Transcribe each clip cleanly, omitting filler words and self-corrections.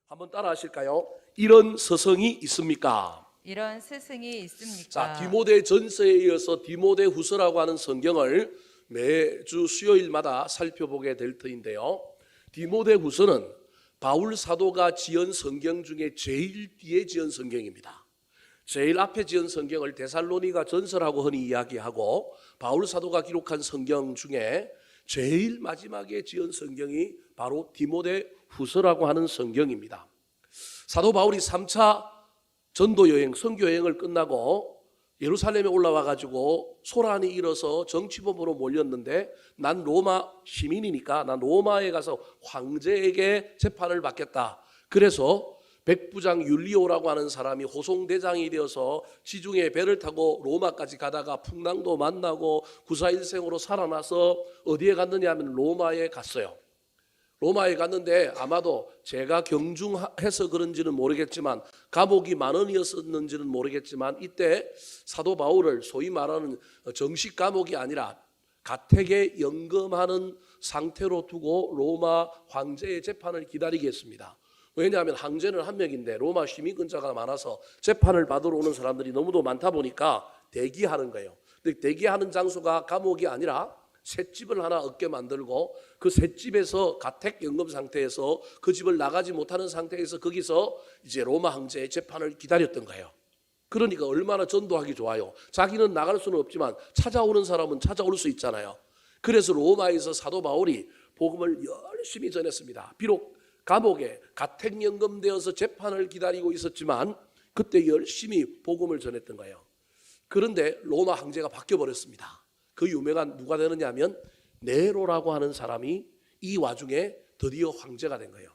한번 따라 하실까요? 이런 서성이 있습니까? 이런 스승이 있습니까? 자, 디모데 전서에 이어서 디모데 후서라고 하는 성경을 매주 수요일마다 살펴보게 될 터인데요. 디모데 후서는 바울 사도가 지은 성경 중에 제일 뒤에 지은 성경입니다. 제일 앞에 지은 성경을 데살로니가 전서라고 흔히 이야기하고, 바울 사도가 기록한 성경 중에 제일 마지막에 지은 성경이 바로 디모데 후서라고 하는 성경입니다. 사도 바울이 3차 전도 여행, 선교 여행을 끝나고 예루살렘에 올라와 가지고 소란이 일어서 정치범으로 몰렸는데, 난 로마 시민이니까 난 로마에 가서 황제에게 재판을 받겠다. 그래서 백부장 율리오라고 하는 사람이 호송대장이 되어서 지중해 배를 타고 로마까지 가다가 풍랑도 만나고 구사일생으로 살아나서 어디에 갔느냐 하면 로마에 갔어요. 로마에 갔는데 아마도 제가 경중해서 그런지는 모르겠지만, 감옥이 만원이었는지는 모르겠지만, 이때 사도 바울을 소위 말하는 정식 감옥이 아니라 가택에 연금하는 상태로 두고 로마 황제의 재판을 기다리게 했습니다. 왜냐하면 황제는 한 명인데 로마 시민권자가 많아서 재판을 받으러 오는 사람들이 너무도 많다 보니까 대기하는 거예요. 근데 대기하는 장소가 감옥이 아니라 셋집을 하나 얻게 만들고, 그 셋집에서 가택연금 상태에서 그 집을 나가지 못하는 상태에서 거기서 이제 로마 황제의 재판을 기다렸던 거예요. 그러니까 얼마나 전도하기 좋아요. 자기는 나갈 수는 없지만 찾아오는 사람은 찾아올 수 있잖아요. 그래서 로마에서 사도 바울이 복음을 열심히 전했습니다. 비록 감옥에 가택연금되어서 재판을 기다리고 있었지만 그때 열심히 복음을 전했던 거예요. 그런데 로마 황제가 바뀌어버렸습니다. 그 유명한 누가 되느냐 하면 네로라고 하는 사람이 이 와중에 드디어 황제가 된 거예요.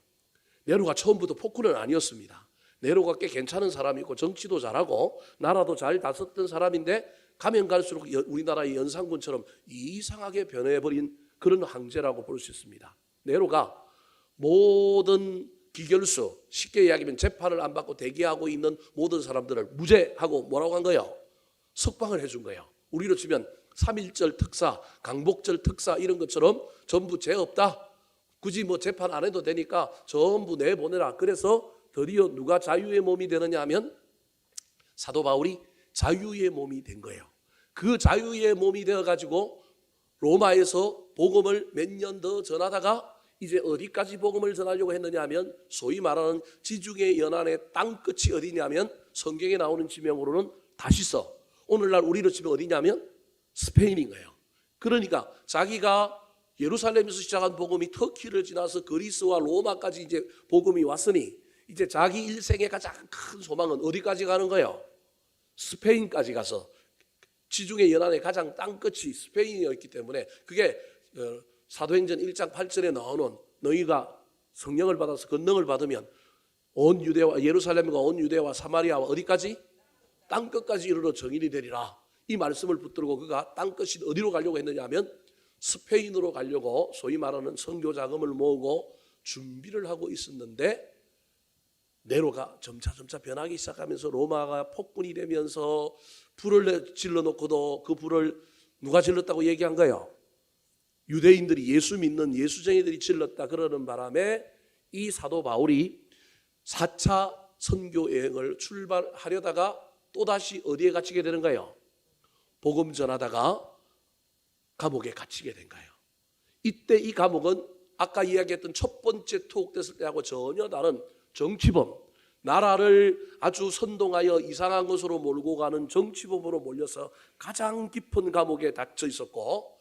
네로가 처음부터 폭군은 아니었습니다. 네로가 꽤 괜찮은 사람이고 정치도 잘하고 나라도 잘 다스렸던 사람인데, 가면 갈수록 우리나라의 연산군처럼 이상하게 변해버린 그런 황제라고 볼 수 있습니다. 네로가 모든 기결수, 쉽게 이야기하면 재판을 안 받고 대기하고 있는 모든 사람들을 무죄하고 뭐라고 한 거예요? 석방을 해준 거예요. 우리로 치면 3.1절 특사, 강복절 특사 이런 것처럼 전부 죄 없다. 굳이 뭐 재판 안 해도 되니까 전부 내보내라. 그래서 드디어 누가 자유의 몸이 되느냐 하면 사도 바울이 자유의 몸이 된 거예요. 그 자유의 몸이 되어가지고 로마에서 복음을 몇 년 더 전하다가 이제 어디까지 복음을 전하려고 했느냐 하면, 소위 말하는 지중해 연안의 땅끝이 어디냐면 성경에 나오는 지명으로는 다시서, 오늘날 우리로 치면 어디냐면 스페인인 거예요. 그러니까 자기가 예루살렘에서 시작한 복음이 터키를 지나서 그리스와 로마까지 이제 복음이 왔으니 이제 자기 일생의 가장 큰 소망은 어디까지 가는 거예요? 스페인까지 가서, 지중해 연안의 가장 땅끝이 스페인이었기 때문에, 그게 사도행전 1장 8절에 나오는 너희가 성령을 받아서 권능을 받으면 온 유대와 예루살렘과 온 유대와 사마리아와 어디까지? 땅끝까지 이르러 정인이 되리라. 이 말씀을 붙들고 그가 땅끝이 어디로 가려고 했느냐 하면 스페인으로 가려고 소위 말하는 선교 자금을 모으고 준비를 하고 있었는데, 네로가 점차 변하기 시작하면서 로마가 폭군이 되면서 불을 질러놓고도 그 불을 누가 질렀다고 얘기한 거예요? 유대인들이, 예수 믿는 예수쟁이들이 질렀다 그러는 바람에 이 사도 바울이 4차 선교 여행을 출발하려다가 또다시 어디에 갇히게 되는 거예요? 복음 전하다가 감옥에 갇히게 된 거예요. 이때 이 감옥은 아까 이야기했던 첫 번째 투옥됐을 때하고 전혀 다른 정치범, 나라를 아주 선동하여 이상한 것으로 몰고 가는 정치범으로 몰려서 가장 깊은 감옥에 닫혀 있었고,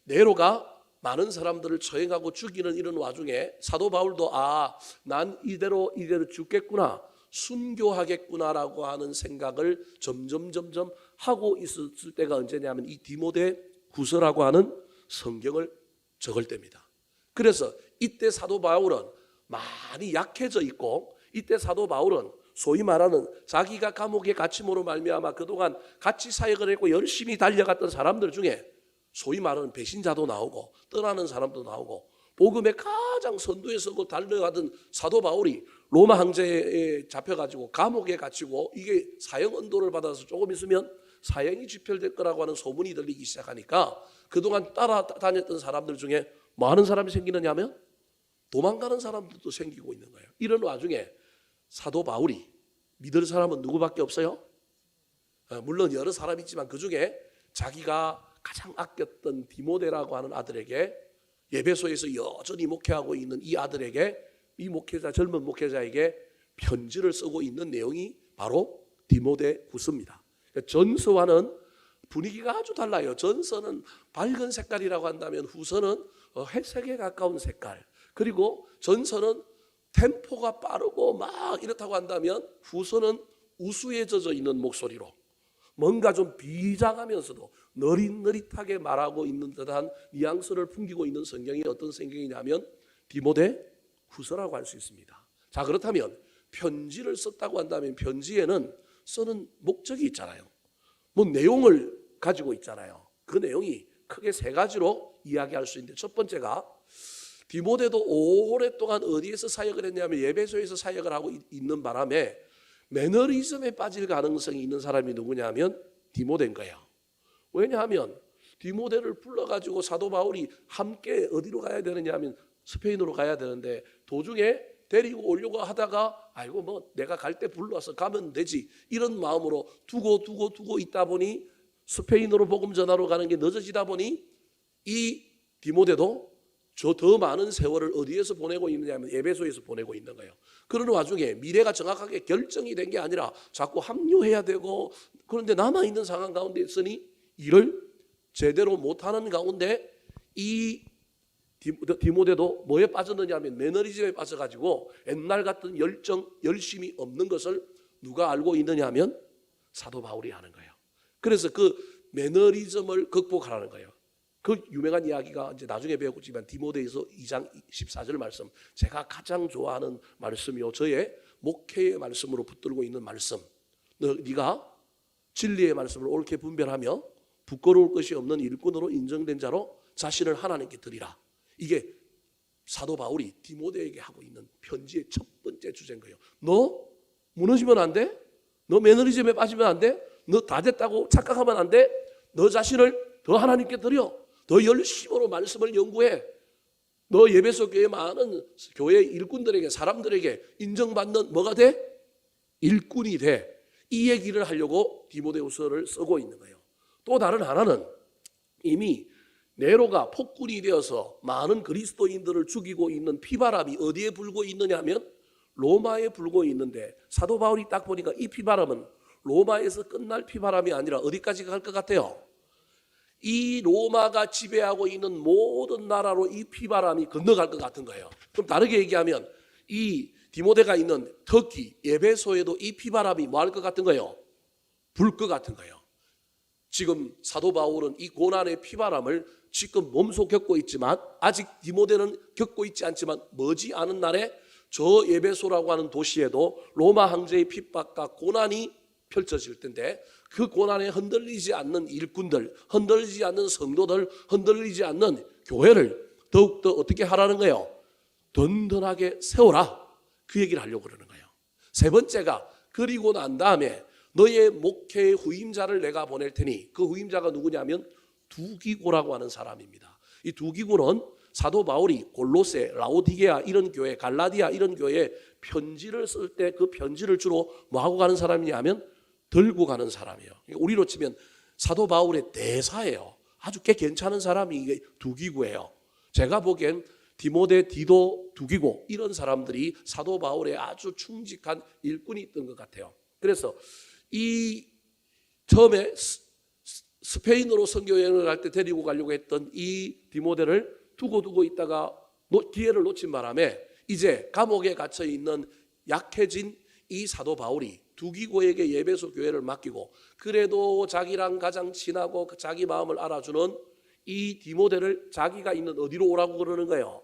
네로가 많은 사람들을 처형하고 죽이는 이런 와중에 사도 바울도 난 이대로 죽겠구나, 순교하겠구나라고 하는 생각을 점점 하고 있었을 때가 언제냐면 이 디모데 후서라고 하는 성경을 적을 때입니다. 그래서 이때 사도 바울은 많이 약해져 있고, 이때 사도 바울은 소위 말하는 자기가 감옥에 갇힘으로 말미암아 그동안 같이 사역을 했고 열심히 달려갔던 사람들 중에 소위 말하는 배신자도 나오고 떠나는 사람도 나오고, 복음의 가장 선두에 서고 달려가던 사도 바울이 로마 황제에 잡혀가지고 감옥에 갇히고, 이게 사형 언도를 받아서 조금 있으면 사형이 집행될 거라고 하는 소문이 들리기 시작하니까 그동안 따라다녔던 사람들 중에 뭐 하는 사람이 생기느냐 하면 도망가는 사람들도 생기고 있는 거예요. 이런 와중에 사도 바울이 믿을 사람은 누구밖에 없어요? 물론 여러 사람이 있지만 그중에 자기가 가장 아꼈던 디모데라고 하는 아들에게 에베소에서 여전히 목회하고 있는 이 아들에게, 이 목회자, 젊은 목회자에게 편지를 쓰고 있는 내용이 바로 디모데 후서입니다. 전서와는 분위기가 아주 달라요. 전서는 밝은 색깔이라고 한다면 후서는 회색에 가까운 색깔, 그리고 전서는 템포가 빠르고 막 이렇다고 한다면 후서는 우수에 젖어 있는 목소리로 뭔가 좀 비장하면서도 너릿너릿하게 말하고 있는 듯한 뉘앙스를 풍기고 있는 성경이 어떤 성경이냐면 디모데 후서라고 할 수 있습니다. 자, 그렇다면 편지를 썼다고 한다면 편지에는 쓰는 목적이 있잖아요. 뭐 내용을 가지고 있잖아요. 그 내용이 크게 세 가지로 이야기할 수 있는데, 첫 번째가 디모데도 오랫동안 어디에서 사역을 했냐면 에베소에서 사역을 하고 있는 바람에 매너리즘에 빠질 가능성이 있는 사람이 누구냐면 디모데인 거예요. 왜냐하면 디모데를 불러가지고 사도 바울이 함께 어디로 가야 되느냐 하면 스페인으로 가야 되는데 도중에 데리고 오려고 하다가 아이고 뭐 내가 갈 때 불러서 가면 되지, 이런 마음으로 두고 있다 보니 스페인으로 복음 전하러 가는 게 늦어지다 보니 이 디모데도 저 더 많은 세월을 어디에서 보내고 있느냐 하면 에베소에서 보내고 있는 거예요. 그런 와중에 미래가 정확하게 결정이 된 게 아니라 자꾸 합류해야 되고, 그런데 남아있는 상황 가운데 있으니 일을 제대로 못하는 가운데 이 디모데도 뭐에 빠졌느냐 하면 매너리즘에 빠져가지고 옛날 같은 열정, 열심이 없는 것을 누가 알고 있느냐 하면 사도 바울이 아는 거예요. 그래서 그 매너리즘을 극복하라는 거예요. 그 유명한 이야기가 이제 나중에 배웠지만 디모데에서 2장 14절 말씀, 제가 가장 좋아하는 말씀이요, 저의 목회의 말씀으로 붙들고 있는 말씀. 네가 진리의 말씀을 옳게 분별하며 부끄러울 것이 없는 일꾼으로 인정된 자로 자신을 하나님께 드리라. 이게 사도 바울이 디모데에게 하고 있는 편지의 첫 번째 주제인 거예요. 너 무너지면 안 돼? 너 매너리즘에 빠지면 안 돼? 너 다 됐다고 착각하면 안 돼? 너 자신을 더 하나님께 드려. 더 열심으로 말씀을 연구해. 너 에베소 교회 많은 교회 일꾼들에게, 사람들에게 인정받는 뭐가 돼? 일꾼이 돼. 이 얘기를 하려고 디모데후서를 쓰고 있는 거예요. 또 다른 하나는 이미 네로가 폭군이 되어서 많은 그리스도인들을 죽이고 있는 피바람이 어디에 불고 있느냐 하면 로마에 불고 있는데, 사도 바울이 딱 보니까 이 피바람은 로마에서 끝날 피바람이 아니라 어디까지 갈 것 같아요? 이 로마가 지배하고 있는 모든 나라로 이 피바람이 건너갈 것 같은 거예요. 그럼 다르게 얘기하면 이 디모데가 있는 터키, 에베소에도 이 피바람이 뭐 할 것 같은 거예요? 불 것 같은 거예요. 지금 사도 바울은 이 고난의 피바람을 지금 몸소 겪고 있지만, 아직 디모데는 겪고 있지 않지만 머지 않은 날에 저 에베소라고 하는 도시에도 로마 황제의 핍박과 고난이 펼쳐질 텐데, 그 고난에 흔들리지 않는 일꾼들, 흔들리지 않는 성도들, 흔들리지 않는 교회를 더욱더 어떻게 하라는 거예요? 든든하게 세워라. 그 얘기를 하려고 그러는 거예요. 세 번째가, 그리고 난 다음에 너의 목회의 후임자를 내가 보낼 테니, 그 후임자가 누구냐면 두기고라고 하는 사람입니다. 이 두기고는 사도 바울이 골로새, 라오디게아 이런 교회, 갈라디아 이런 교회에 편지를 쓸 때 그 편지를 주로 뭐 하고 가는 사람이냐 하면 들고 가는 사람이에요. 우리로 치면 사도 바울의 대사예요. 아주 꽤 괜찮은 사람이 이게 두기고예요. 제가 보기엔 디모데, 디도, 두기고 이런 사람들이 사도 바울의 아주 충직한 일꾼이 있던 것 같아요. 그래서 이 처음에 스페인으로 선교 여행을 갈 때 데리고 가려고 했던 이 디모데를 두고 있다가 기회를 놓친 바람에 이제 감옥에 갇혀 있는 약해진 이 사도 바울이 두기고에게 에베소 교회를 맡기고, 그래도 자기랑 가장 친하고 자기 마음을 알아주는 이 디모데를 자기가 있는 어디로 오라고 그러는 거예요?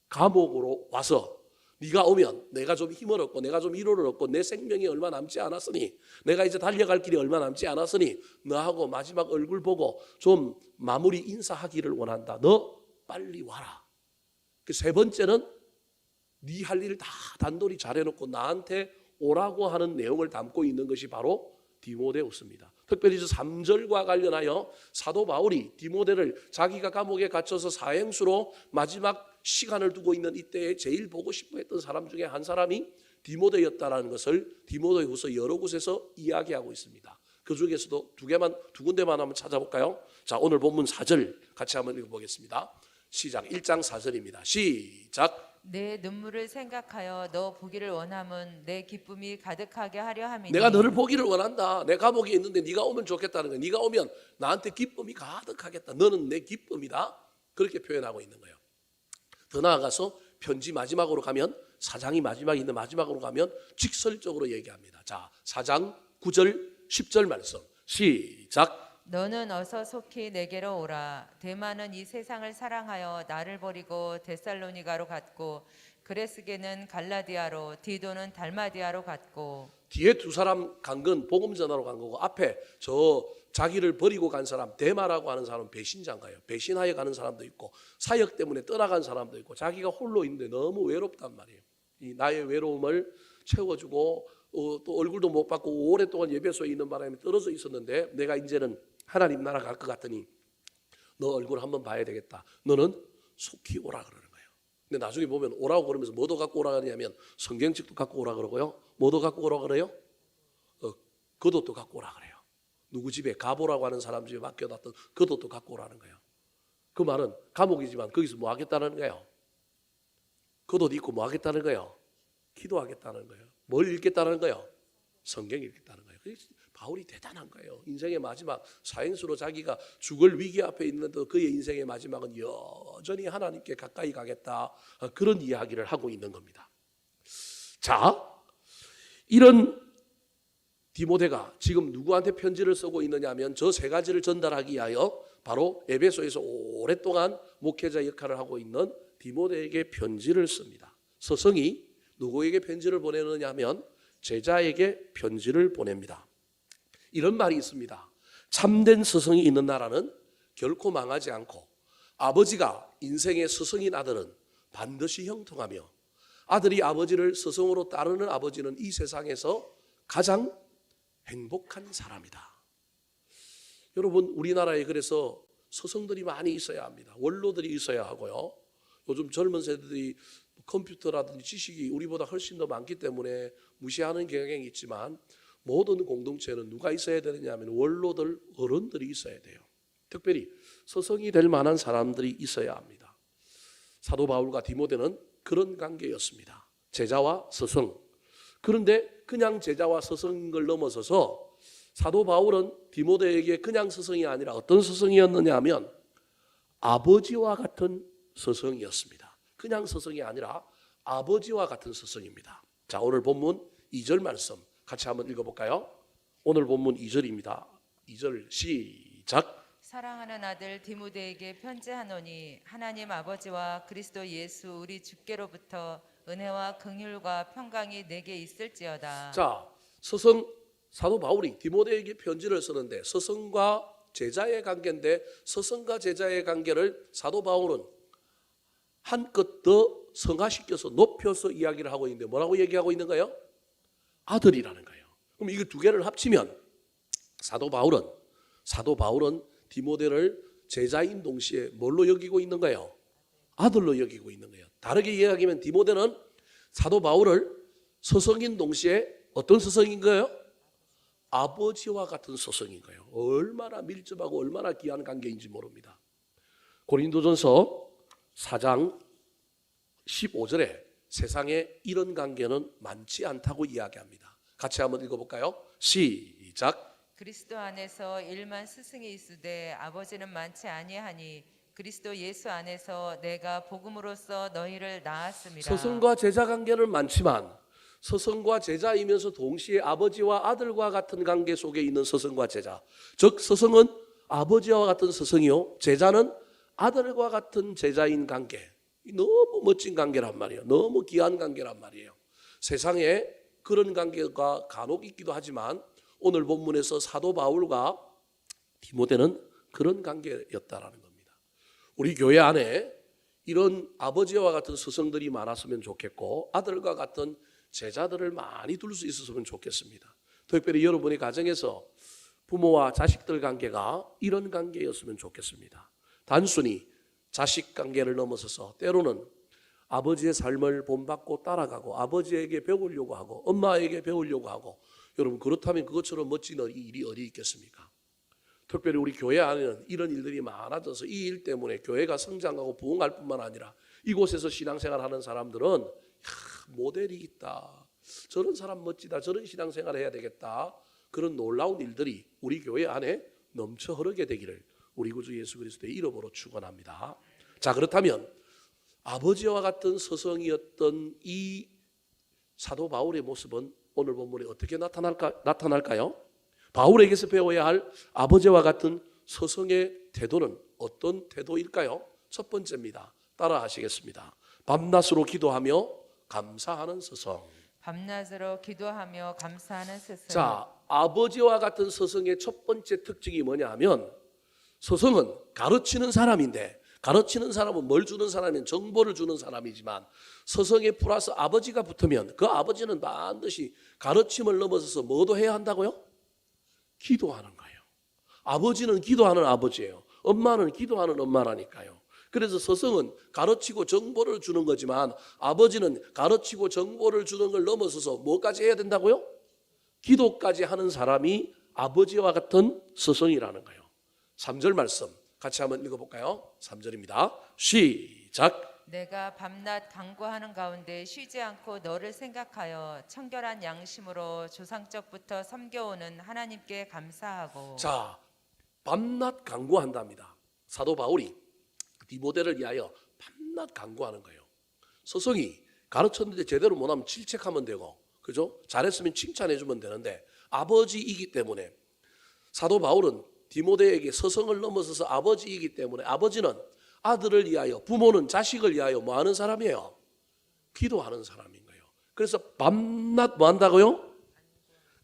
감옥으로 와서 네가 오면 내가 좀 힘을 얻고 내가 좀 위로를 얻고 내 생명이 얼마 남지 않았으니, 내가 이제 달려갈 길이 얼마 남지 않았으니 너하고 마지막 얼굴 보고 좀 마무리 인사하기를 원한다. 너 빨리 와라. 그 세 번째는 네 할 일 다 단돌이 잘해놓고 나한테 오라고 하는 내용을 담고 있는 것이 바로 디모데후서입니다. 특별히 3절과 관련하여 사도 바울이 디모데를 자기가 감옥에 갇혀서 사행수로 마지막 시간을 두고 있는 이때에 제일 보고 싶어 했던 사람 중에 한 사람이 디모데였다라는 것을 디모데후서 여러 곳에서 이야기하고 있습니다. 그 중에서도 두 군데만 한번 찾아볼까요? 자, 오늘 본문 4절 같이 한번 읽어보겠습니다. 시작. 1장 4절입니다. 시작. 내 눈물을 생각하여 너 보기를 원함은 내 기쁨이 가득하게 하려 함이니. 내가 너를 보기를 원한다. 내 감옥에 있는데 네가 오면 좋겠다는 거야. 네가 오면 나한테 기쁨이 가득하겠다. 너는 내 기쁨이다. 그렇게 표현하고 있는 거예요. 더 나아가서 편지 마지막으로 가면, 4장이 마지막에 있는 마지막으로 가면 직설적으로 얘기합니다. 자, 4장 9절 10절 말씀 시작. 너는 어서 속히 내게로 오라. 데마는 이 세상을 사랑하여 나를 버리고 데살로니가로 갔고, 그레스게는 갈라디아로, 디도는 달마디아로 갔고. 뒤에 두 사람 간 건 복음 전하러 간 거고, 앞에 저 자기를 버리고 간 사람, 데마라고 하는 사람은 배신자인가요? 배신하여 가는 사람도 있고, 사역 때문에 떠나간 사람도 있고, 자기가 홀로 있는데 너무 외롭단 말이에요. 이 나의 외로움을 채워주고 또 얼굴도 못 받고 오랫동안 예배소에 있는 바람에 떨어져 있었는데, 내가 이제는 하나님 나라 갈 것 같으니 너 얼굴 한번 봐야 되겠다. 너는 속히 오라 그러는 거예요. 근데 나중에 보면 오라고 그러면서 뭐도 갖고 오라 그러냐면 성경책도 갖고 오라 그러고요. 뭐도 갖고 오라 그래요? 겉옷도 갖고 오라 그래요. 누구 집에 가보라고 하는 사람 집에 맡겨놨던 겉옷도 갖고 오라는 거예요. 그 말은 감옥이지만 거기서 뭐 하겠다는 거예요? 겉옷 입고 뭐 하겠다는 거예요? 기도하겠다는 거예요. 뭘 읽겠다는 거예요? 성경 읽겠다는 거예요. 바울이 대단한 거예요. 인생의 마지막 사행수로 자기가 죽을 위기 앞에 있는데도 그의 인생의 마지막은 여전히 하나님께 가까이 가겠다, 그런 이야기를 하고 있는 겁니다. 자, 이런 디모데가 지금 누구한테 편지를 쓰고 있느냐 하면 저 세 가지를 전달하기 위하여 바로 에베소에서 오랫동안 목회자 역할을 하고 있는 디모데에게 편지를 씁니다. 서성이 누구에게 편지를 보내느냐 하면 제자에게 편지를 보냅니다. 이런 말이 있습니다. 참된 스승이 있는 나라는 결코 망하지 않고, 아버지가 인생의 스승인 아들은 반드시 형통하며, 아들이 아버지를 스승으로 따르는 아버지는 이 세상에서 가장 행복한 사람이다. 여러분, 우리나라에 그래서 스승들이 많이 있어야 합니다. 원로들이 있어야 하고요. 요즘 젊은 세대들이 컴퓨터라든지 지식이 우리보다 훨씬 더 많기 때문에 무시하는 경향이 있지만, 모든 공동체는 누가 있어야 되느냐 하면 원로들, 어른들이 있어야 돼요. 특별히 스승이 될 만한 사람들이 있어야 합니다. 사도 바울과 디모데는 그런 관계였습니다. 제자와 스승. 그런데 그냥 제자와 스승인 걸 넘어서서 사도 바울은 디모데에게 그냥 스승이 아니라 어떤 스승이었느냐 하면 아버지와 같은 스승이었습니다. 그냥 스승이 아니라 아버지와 같은 스승입니다. 자, 오늘 본문 2절 말씀 같이 한번 읽어볼까요? 오늘 본문 2절입니다. 2절 시작. 사랑하는 아들 디모데에게 편지하노니 하나님 아버지와 그리스도 예수 우리 주께로부터 은혜와 긍휼과 평강이 내게 있을지어다. 자, 스승 사도 바울이 디모데에게 편지를 쓰는데 스승과 제자의 관계인데, 스승과 제자의 관계를 사도 바울은 한껏 더 성화시켜서 높여서 이야기를 하고 있는데 뭐라고 얘기하고 있는 거예요? 아들이라는 거예요. 그럼 이거 두 개를 합치면 사도 바울은 디모데를 제자인 동시에 뭘로 여기고 있는 거예요? 아들로 여기고 있는 거예요. 다르게 이야기하면 디모데는 사도 바울을 스승인 동시에 어떤 스승인 거예요? 아버지와 같은 스승인 거예요. 얼마나 밀접하고 얼마나 귀한 관계인지 모릅니다. 고린도전서 4장 15절에 세상에 이런 관계는 많지 않다고 이야기합니다. 같이 한번 읽어볼까요? 시작. 그리스도 안에서 일만 스승이 있으되 아버지는 많지 아니하니 그리스도 예수 안에서 내가 복음으로써 너희를 낳았습니다. 스승과 제자 관계는 많지만 스승과 제자이면서 동시에 아버지와 아들과 같은 관계 속에 있는 스승과 제자, 즉 스승은 아버지와 같은 스승이요, 제자는 아들과 같은 제자인 관계. 너무 멋진 관계란 말이에요. 너무 귀한 관계란 말이에요. 세상에 그런 관계가 간혹 있기도 하지만 오늘 본문에서 사도 바울과 디모데는 그런 관계였다라는 겁니다. 우리 교회 안에 이런 아버지와 같은 스승들이 많았으면 좋겠고 아들과 같은 제자들을 많이 둘 수 있었으면 좋겠습니다. 특별히 여러분의 가정에서 부모와 자식들 관계가 이런 관계였으면 좋겠습니다. 단순히 자식 관계를 넘어서서 때로는 아버지의 삶을 본받고 따라가고 아버지에게 배우려고 하고 엄마에게 배우려고 하고, 여러분 그렇다면 그것처럼 멋진 일이 어디 있겠습니까? 특별히 우리 교회 안에는 이런 일들이 많아져서 이 일 때문에 교회가 성장하고 부흥할 뿐만 아니라 이곳에서 신앙생활하는 사람들은 모델이 있다, 저런 사람 멋지다, 저런 신앙생활을 해야 되겠다, 그런 놀라운 일들이 우리 교회 안에 넘쳐 흐르게 되기를 우리 구주 예수 그리스도의 이름으로 축원합니다. 자, 그렇다면 아버지와 같은 서성이었던 이 사도 바울의 모습은 오늘 본문에 어떻게 나타날까요? 바울에게서 배워야 할 아버지와 같은 서성의 태도는 어떤 태도일까요? 첫 번째입니다. 따라 하시겠습니다. 밤낮으로 기도하며 감사하는 서성. 밤낮으로 기도하며 감사하는 스승. 자, 아버지와 같은 서성의 첫 번째 특징이 뭐냐 하면, 서성은 가르치는 사람인데, 가르치는 사람은 뭘 주는 사람이면 정보를 주는 사람이지만, 서성에 플러스 아버지가 붙으면 그 아버지는 반드시 가르침을 넘어서서 뭐도 해야 한다고요? 기도하는 거예요. 아버지는 기도하는 아버지예요. 엄마는 기도하는 엄마라니까요. 그래서 서성은 가르치고 정보를 주는 거지만 아버지는 가르치고 정보를 주는 걸 넘어서서 뭐까지 해야 된다고요? 기도까지 하는 사람이 아버지와 같은 서성이라는 거예요. 3절 말씀 같이 한번 읽어볼까요? 3절입니다. 시작. 내가 밤낮 간구하는 가운데 쉬지 않고 너를 생각하여 청결한 양심으로 조상적부터 섬겨오는 하나님께 감사하고. 자, 밤낮 간구한답니다. 사도 바울이 디모데를 위하여 밤낮 간구하는 거예요. 서성이 가르쳤는데 제대로 못하면 질책하면 되고, 그죠? 잘했으면 칭찬해주면 되는데 아버지이기 때문에 사도 바울은 디모데에게 서성을 넘어서서 아버지이기 때문에, 아버지는 아들을 위하여, 부모는 자식을 위하여 뭐 하는 사람이에요? 기도하는 사람인 거예요. 그래서 밤낮 뭐 한다고요?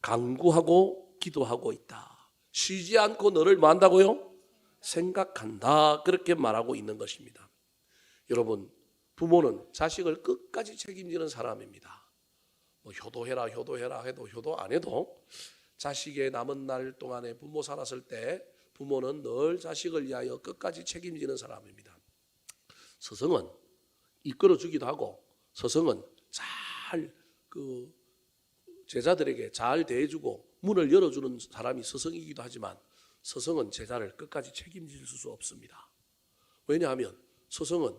간구하고 기도하고 있다. 쉬지 않고 너를 뭐 한다고요? 생각한다. 그렇게 말하고 있는 것입니다. 여러분, 부모는 자식을 끝까지 책임지는 사람입니다. 뭐 효도해라 해도 효도 안 해도 자식의 남은 날 동안에 부모 살았을 때 부모는 늘 자식을 위하여 끝까지 책임지는 사람입니다. 서성은 이끌어주기도 하고, 서성은 잘 제자들에게 잘 대해주고 문을 열어주는 사람이 서성이기도 하지만, 서성은 제자를 끝까지 책임질 수 없습니다. 왜냐하면 서성은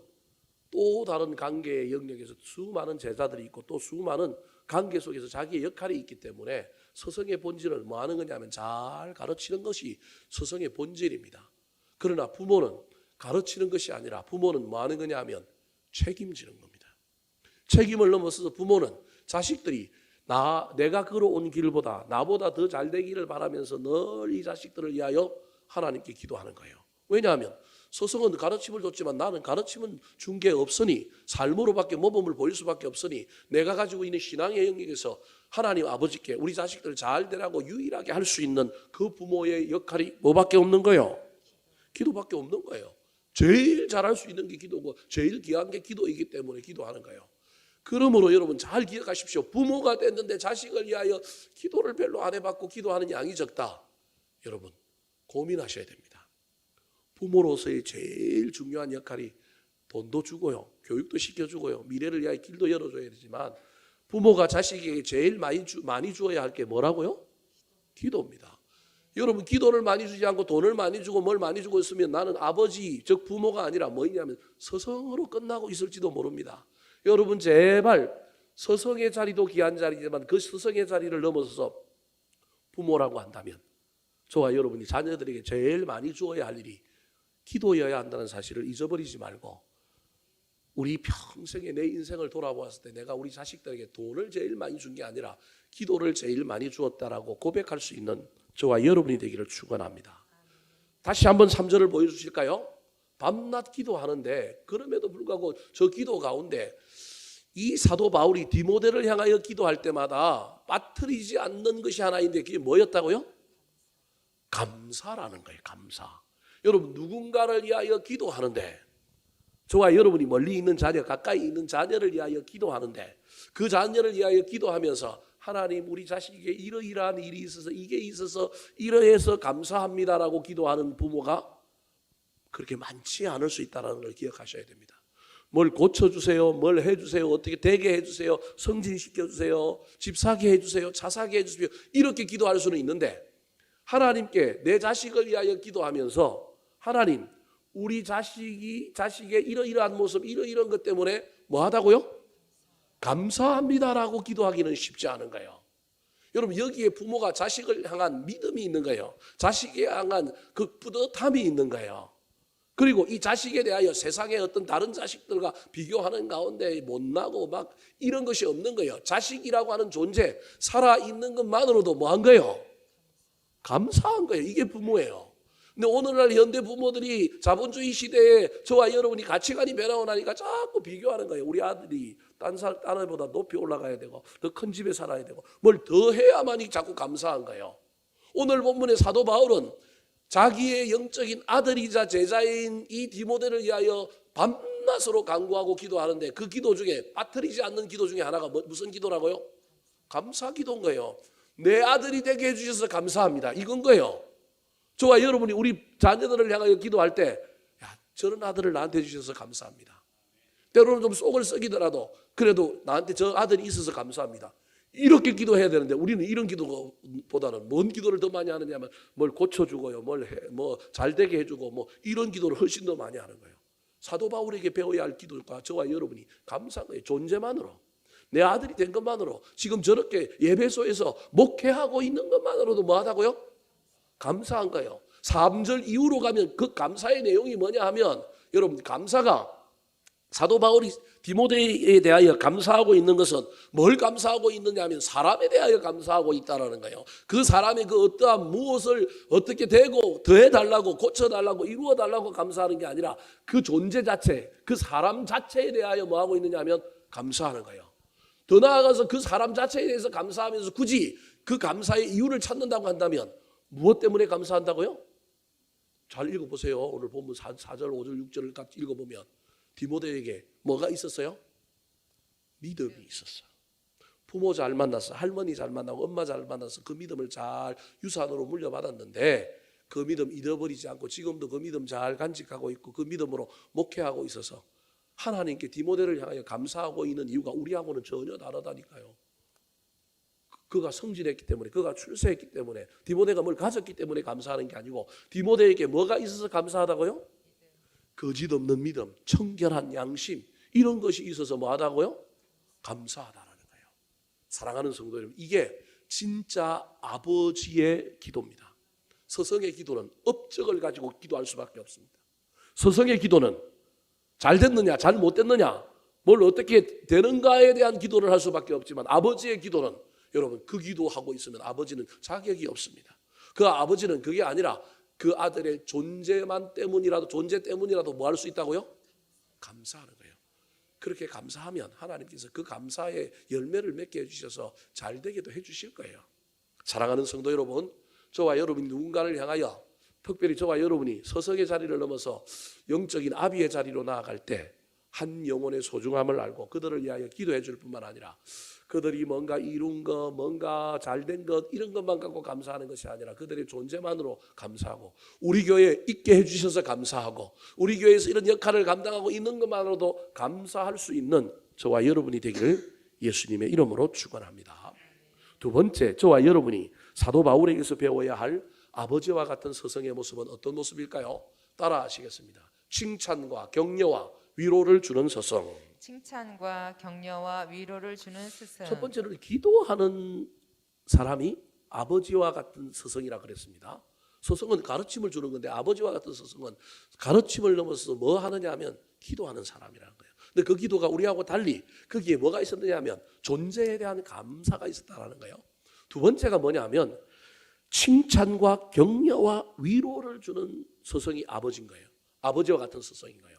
또 다른 관계의 영역에서 수많은 제자들이 있고 또 수많은 관계 속에서 자기의 역할이 있기 때문에 서성의 본질은 뭐 하는 거냐면 잘 가르치는 것이 서성의 본질입니다. 그러나 부모는 가르치는 것이 아니라 부모는 뭐 하는 거냐면 책임지는 겁니다. 책임을 넘어서서 부모는 자식들이 내가 걸어온 길보다 나보다 더 잘 되기를 바라면서 늘 이 자식들을 위하여 하나님께 기도하는 거예요. 왜냐하면 서성은 가르침을 줬지만 나는 가르침은 준 게 없으니, 삶으로밖에 모범을 보일 수밖에 없으니 내가 가지고 있는 신앙의 영역에서 하나님 아버지께 우리 자식들 잘 되라고 유일하게 할 수 있는 그 부모의 역할이 뭐밖에 없는 거예요? 기도밖에 없는 거예요. 제일 잘할 수 있는 게 기도고 제일 귀한 게 기도이기 때문에 기도하는 거예요. 그러므로 여러분 잘 기억하십시오. 부모가 됐는데 자식을 위하여 기도를 별로 안 해봤고 기도하는 양이 적다. 여러분 고민하셔야 됩니다. 부모로서의 제일 중요한 역할이 돈도 주고요, 교육도 시켜주고요, 미래를 위하여 길도 열어줘야 되지만, 부모가 자식에게 제일 많이 주어야 할 게 뭐라고요? 기도입니다. 여러분 기도를 많이 주지 않고 돈을 많이 주고 뭘 많이 주고 있으면 나는 아버지, 즉 부모가 아니라 뭐냐면 서성으로 끝나고 있을지도 모릅니다. 여러분 제발, 서성의 자리도 귀한 자리지만 그 서성의 자리를 넘어서서 부모라고 한다면 저와 여러분이 자녀들에게 제일 많이 주어야 할 일이 기도여야 한다는 사실을 잊어버리지 말고, 우리 평생에 내 인생을 돌아보았을 때 내가 우리 자식들에게 돈을 제일 많이 준 게 아니라 기도를 제일 많이 주었다라고 고백할 수 있는 저와 여러분이 되기를 축원합니다. 다시 한번 3절을 보여주실까요? 밤낮 기도하는데 그럼에도 불구하고 저 기도 가운데 이 사도 바울이 디모데를 향하여 기도할 때마다 빠뜨리지 않는 것이 하나 있는데 그게 뭐였다고요? 감사라는 거예요. 감사. 여러분 누군가를 위하여 기도하는데, 저와 여러분이 멀리 있는 자녀, 가까이 있는 자녀를 위하여 기도하는데 그 자녀를 위하여 기도하면서 하나님 우리 자식에게 이러이러한 일이 있어서 이게 있어서 이러해서 감사합니다라고 기도하는 부모가 그렇게 많지 않을 수 있다는 걸 기억하셔야 됩니다. 뭘 고쳐주세요, 뭘 해주세요, 어떻게 되게 해주세요, 승진시켜주세요, 집 사게 해주세요, 차 사게 해주세요, 이렇게 기도할 수는 있는데 하나님께 내 자식을 위하여 기도하면서 하나님 우리 자식의 이러이러한 모습 이런 것 때문에 뭐 하다고요? 감사합니다라고 기도하기는 쉽지 않은 거예요. 여러분 여기에 부모가 자식을 향한 믿음이 있는 거예요. 자식에 향한 그 뿌듯함이 있는 거예요. 그리고 이 자식에 대하여 세상의 어떤 다른 자식들과 비교하는 가운데 못나고 막 이런 것이 없는 거예요. 자식이라고 하는 존재 살아있는 것만으로도 뭐 한 거예요? 감사한 거예요. 이게 부모예요. 근데 오늘날 현대 부모들이 자본주의 시대에 저와 여러분이 가치관이 변하고 나니까 자꾸 비교하는 거예요. 우리 아들이 딴 애보다 높이 올라가야 되고 더 큰 집에 살아야 되고 뭘 더 해야만이 자꾸 감사한 거예요. 오늘 본문의 사도 바울은 자기의 영적인 아들이자 제자인 이 디모데를 위하여 밤낮으로 간구하고 기도하는데 그 기도 중에 빠뜨리지 않는 기도 중에 하나가 무슨 기도라고요? 감사 기도인 거예요. 내 아들이 되게 해주셔서 감사합니다. 이건 거예요. 저와 여러분이 우리 자녀들을 향하여 기도할 때 저런 아들을 나한테 주셔서 감사합니다. 때로는 좀 속을 썩이더라도 그래도 나한테 저 아들이 있어서 감사합니다. 이렇게 기도해야 되는데 우리는 이런 기도보다는 뭔 기도를 더 많이 하느냐면 뭘 고쳐주고요, 뭐 잘되게 해주고 뭐 이런 기도를 훨씬 더 많이 하는 거예요. 사도 바울에게 배워야 할 기도가 저와 여러분이 감사한 거예요. 존재만으로 내 아들이 된 것만으로 지금 저렇게 예배소에서 목회하고 있는 것만으로도 뭐 하다고요? 감사한 거예요. 3절 이후로 가면 그 감사의 내용이 뭐냐 하면 여러분 감사가 사도 바울이 디모데에 대하여 감사하고 있는 것은 뭘 감사하고 있느냐 하면 사람에 대하여 감사하고 있다는 거예요. 그 사람의 그 어떠한 무엇을 어떻게 되고 더해달라고 고쳐달라고 이루어달라고 감사하는 게 아니라 그 존재 자체 그 사람 자체에 대하여 뭐 하고 있느냐 하면 감사하는 거예요. 더 나아가서 그 사람 자체에 대해서 감사하면서 굳이 그 감사의 이유를 찾는다고 한다면 무엇 때문에 감사한다고요? 잘 읽어보세요. 오늘 본문 4절, 5절, 6절을 딱 읽어보면 디모데에게 뭐가 있었어요? 믿음이 있었어. 부모 잘 만났어. 할머니 잘 만나고 엄마 잘 만나서 그 믿음을 잘 유산으로 물려받았는데 그 믿음 잃어버리지 않고 지금도 그 믿음 잘 간직하고 있고 그 믿음으로 목회하고 있어서 하나님께 디모데를 향하여 감사하고 있는 이유가 우리하고는 전혀 다르다니까요. 그가 성진했기 때문에 그가 출세했기 때문에 디모데가 뭘 가졌기 때문에 감사하는 게 아니고 디모데에게 뭐가 있어서 감사하다고요? 거짓 없는 믿음, 청결한 양심 이런 것이 있어서 뭐 하다고요? 감사하다라는 거예요. 사랑하는 성도 여러분, 이게 진짜 아버지의 기도입니다. 서성의 기도는 업적을 가지고 기도할 수밖에 없습니다. 서성의 기도는 잘 됐느냐 잘 못 됐느냐 뭘 어떻게 되는가에 대한 기도를 할 수밖에 없지만 아버지의 기도는 여러분 그 기도하고 있으면 아버지는 자격이 없습니다. 그 아버지는 그게 아니라 그 아들의 존재 때문이라도 뭐 할 수 있다고요? 감사하는 거예요. 그렇게 감사하면 하나님께서 그 감사의 열매를 맺게 해주셔서 잘 되게도 해주실 거예요. 사랑하는 성도 여러분, 저와 여러분이 누군가를 향하여 특별히 저와 여러분이 서성의 자리를 넘어서 영적인 아비의 자리로 나아갈 때 한 영혼의 소중함을 알고 그들을 위하여 기도해 줄 뿐만 아니라 그들이 뭔가 이룬 것, 뭔가 잘된 것 이런 것만 갖고 감사하는 것이 아니라 그들의 존재만으로 감사하고 우리 교회에 있게 해주셔서 감사하고 우리 교회에서 이런 역할을 감당하고 있는 것만으로도 감사할 수 있는 저와 여러분이 되기를 예수님의 이름으로 축원합니다. 두 번째, 저와 여러분이 사도 바울에게서 배워야 할 아버지와 같은 서성의 모습은 어떤 모습일까요? 따라 하시겠습니다. 칭찬과 격려와 위로를 주는 서성. 칭찬과 격려와 위로를 주는 스승. 첫 번째는 기도하는 사람이 아버지와 같은 서성이라 그랬습니다. 서성은 가르침을 주는 건데 아버지와 같은 서성은 가르침을 넘어서 뭐 하느냐 하면 기도하는 사람이라는 거예요. 근데 그 기도가 우리하고 달리 거기에 뭐가 있었느냐 하면 존재에 대한 감사가 있었다는 거예요. 두 번째가 뭐냐 하면 칭찬과 격려와 위로를 주는 서성이 아버지인 거예요. 아버지와 같은 서성인 거예요.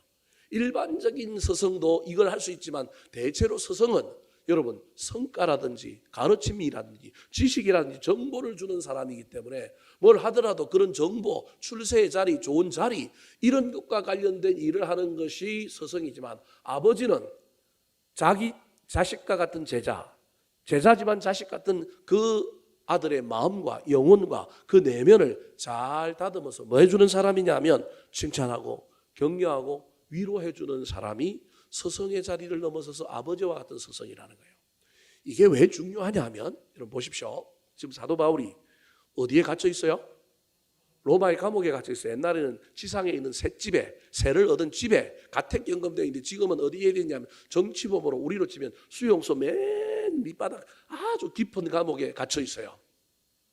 일반적인 서성도 이걸 할 수 있지만 대체로 서성은 여러분 성과라든지 가르침이라든지 지식이라든지 정보를 주는 사람이기 때문에 뭘 하더라도 그런 정보, 출세의 자리, 좋은 자리 이런 것과 관련된 일을 하는 것이 서성이지만 아버지는 자기 자식과 같은 제자지만 자식 같은 그 아들의 마음과 영혼과 그 내면을 잘 다듬어서 뭐 해주는 사람이냐 하면 칭찬하고 격려하고 위로해주는 사람이 스승의 자리를 넘어서서 아버지와 같은 스승이라는 거예요. 이게 왜 중요하냐 하면 여러분 보십시오. 지금 사도 바울이 어디에 갇혀 있어요? 로마의 감옥에 갇혀 있어요. 옛날에는 지상에 있는 셋집에, 세를 얻은 집에 가택연금되어 있는데 지금은 어디에 있냐면 정치범으로 우리로 치면 수용소 맨 밑바닥 아주 깊은 감옥에 갇혀 있어요.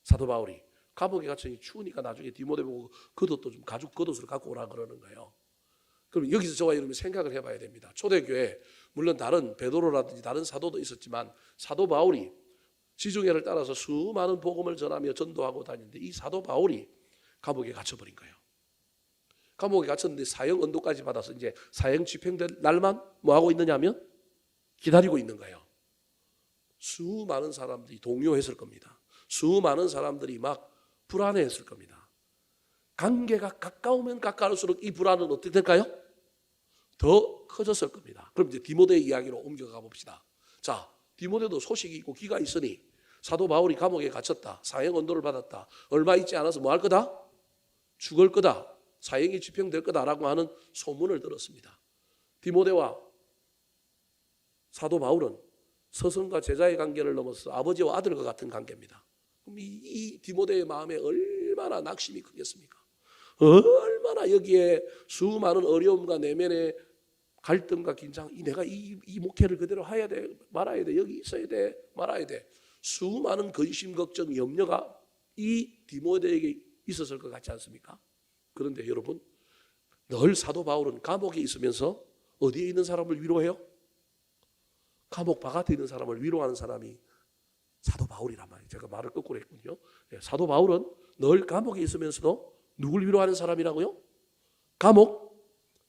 사도 바울이 감옥에 갇혀니 추우니까 나중에 디모데 보고 겉옷도 좀 가죽 겉옷을 갖고 오라 그러는 거예요. 그럼 여기서 저와 여러분이 생각을 해봐야 됩니다. 초대교회 물론 다른 베드로라든지 다른 사도도 있었지만 사도 바울이 지중해를 따라서 수많은 복음을 전하며 전도하고 다니는데 이 사도 바울이 감옥에 갇혀버린 거예요. 감옥에 갇혔는데 사형 언도까지 받아서 이제 사형 집행될 날만 뭐 하고 있느냐면 기다리고 있는 거예요. 수많은 사람들이 동요했을 겁니다. 수많은 사람들이 막 불안해했을 겁니다. 관계가 가까우면 가까울수록 이 불안은 어떻게 될까요? 더 커졌을 겁니다. 그럼 이제 디모데 이야기로 옮겨가 봅시다. 자, 디모데도 소식이 있고 기가 있으니 사도 바울이 감옥에 갇혔다. 사형 언도를 받았다. 얼마 있지 않아서 뭐 할 거다? 죽을 거다. 사형이 집행될 거다라고 하는 소문을 들었습니다. 디모데와 사도 바울은 스승과 제자의 관계를 넘어서 아버지와 아들과 같은 관계입니다. 그럼 이 디모데의 마음에 얼마나 낙심이 크겠습니까? 얼마나 여기에 수많은 어려움과 내면의 갈등과 긴장, 내가 이 목회를 그대로 해야 돼, 말아야 돼, 여기 있어야 돼, 말아야 돼. 수많은 근심, 걱정, 염려가 이 디모데에게 있었을 것 같지 않습니까? 그런데 여러분, 늘 사도 바울은 감옥에 있으면서 어디에 있는 사람을 위로해요? 감옥 바깥에 있는 사람을 위로하는 사람이 사도 바울이란 말이에요. 제가 말을 거꾸로 했군요. 사도 바울은 늘 감옥에 있으면서도 누굴 위로하는 사람이라고요? 감옥